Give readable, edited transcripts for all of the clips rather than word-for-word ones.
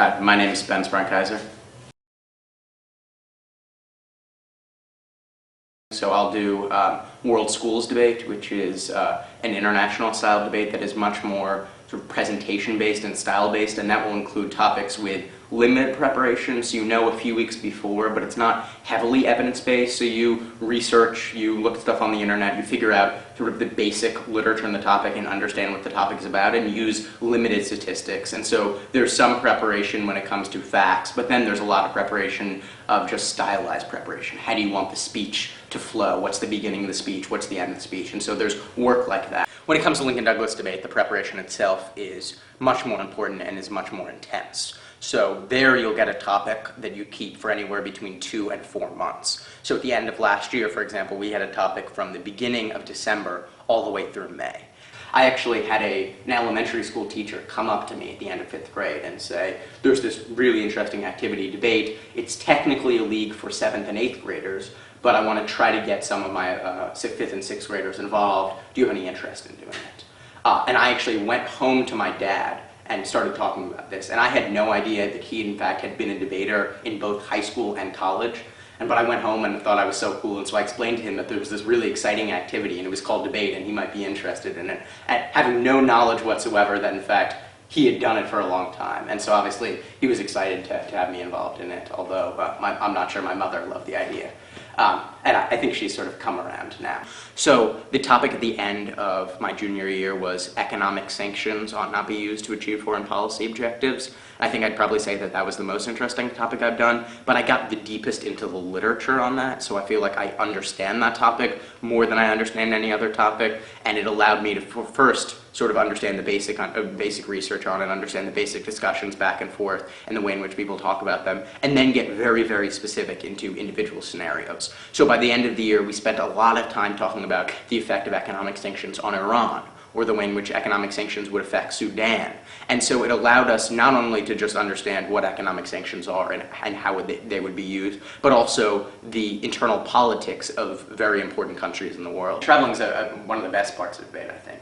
Hi, my name is Sprung-Keyser. So I'll do World Schools Debate, which is an international style debate that is much more sort of presentation-based and style-based, and that will include topics with limited preparation, so you know a few weeks before, but it's not heavily evidence-based, so you research, you look at stuff on the internet, you figure out sort of the basic literature on the topic and understand what the topic is about, and use limited statistics. And so there's some preparation when it comes to facts, but then there's a lot of preparation of just stylized preparation. How do you want the speech to flow? What's the beginning of the speech? What's the end of the speech? And so there's work like that. When it comes to Lincoln-Douglas debate, the preparation itself is much more important and is much more intense. So there you'll get a topic that you keep for anywhere between 2 and 4 months. So at the end of last year, for example, we had a topic from the beginning of December all the way through May. I actually had an elementary school teacher come up to me at the end of 5th grade and say, there's this really interesting activity debate. It's technically a league for 7th and 8th graders, but I want to try to get some of my 5th and 6th graders involved. Do you have any interest in doing it? And I actually went home to my dad and started talking about this. And I had no idea that he, in fact, had been a debater in both high school and college. But I went home and thought I was so cool, and so I explained to him that there was this really exciting activity, and it was called debate, and he might be interested in it. And having no knowledge whatsoever that, in fact, he had done it for a long time. And so obviously, he was excited to have me involved in it, although I'm not sure my mother loved the idea. And I think she's sort of come around now. So the topic at the end of my junior year was economic sanctions ought not be used to achieve foreign policy objectives. I think I'd probably say that that was the most interesting topic I've done, but I got the deepest into the literature on that, so I feel like I understand that topic more than I understand any other topic, and it allowed me to first sort of understand the basic research on it, understand the basic discussions back and forth, and the way in which people talk about them, and then get very, very specific into individual scenarios. So by the end of the year, we spent a lot of time talking about the effect of economic sanctions on Iran, or the way in which economic sanctions would affect Sudan. And so it allowed us not only to just understand what economic sanctions are and how they would be used, but also the internal politics of very important countries in the world. Traveling is one of the best parts of debate, I think.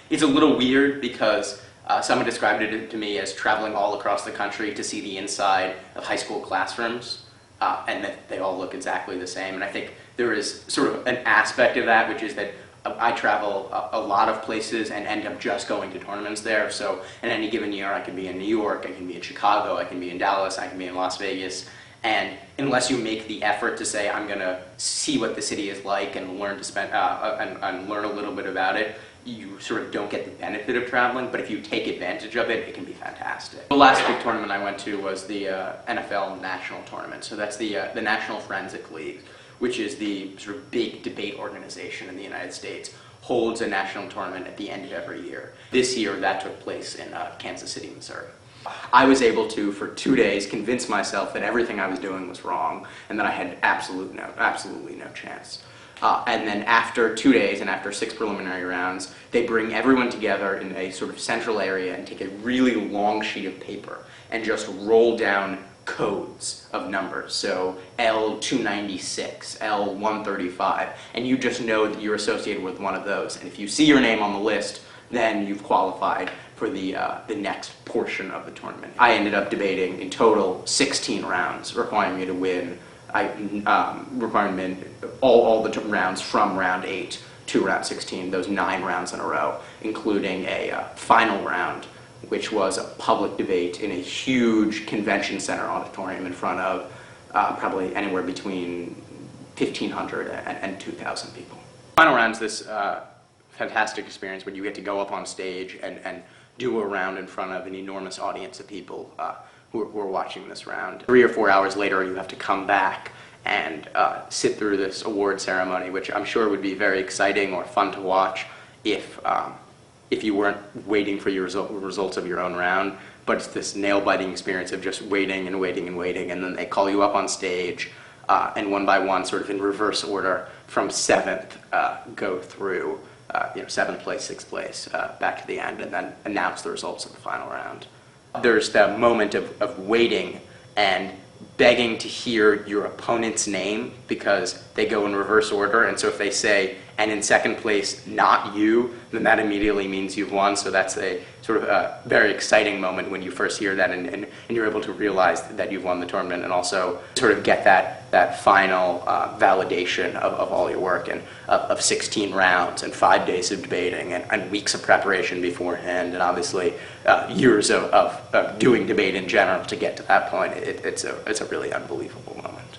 It's a little weird because someone described it to me as traveling all across the country to see the inside of high school classrooms, and that they all look exactly the same. And I think there is sort of an aspect of that, which is that I travel a lot of places and end up just going to tournaments there. So in any given year, I can be in New York, I can be in Chicago, I can be in Dallas, I can be in Las Vegas. And unless you make the effort to say, I'm going to see what the city is like and learn to spend and learn a little bit about it, you sort of don't get the benefit of traveling. But if you take advantage of it, it can be fantastic. The last big tournament I went to was the NFL National Tournament. So that's the National Forensic League, which is the sort of big debate organization in the United States, holds a national tournament at the end of every year. This year, that took place in Kansas City, Missouri. I was able to, for 2 days, convince myself that everything I was doing was wrong and that I had absolutely no chance. And then after 2 days and after 6 preliminary rounds, they bring everyone together in a sort of central area and take a really long sheet of paper and just roll down codes of numbers, so L296, L135, and you just know that you're associated with one of those. And if you see your name on the list, then you've qualified for the next portion of the tournament. I ended up debating in total 16 rounds, requiring me to win. Requiring me all the rounds from round 8 to round 16, those 9 rounds in a row, including a final round, which was a public debate in a huge convention center auditorium in front of probably anywhere between 1,500 and 2,000 people. Final round's this fantastic experience when you get to go up on stage and do a round in front of an enormous audience of people who are watching this round. 3 or 4 hours later, you have to come back and sit through this award ceremony, which I'm sure would be very exciting or fun to watch if you weren't waiting for your results of your own round. But it's this nail-biting experience of just waiting and waiting and waiting, and then they call you up on stage, and one by one, sort of in reverse order, from 7th, go through 7th place, 6th place, back to the end, and then announce the results of the final round. There's the moment of waiting and begging to hear your opponent's name because they go in reverse order, and so if they say and in second place, not you, then that immediately means you've won. So that's a sort of a very exciting moment when you first hear that and you're able to realize that you've won the tournament, and also sort of get that final validation of all your work, and of 16 rounds and 5 days of debating and weeks of preparation beforehand, and obviously years of doing debate in general to get to that point. It's a really unbelievable moment.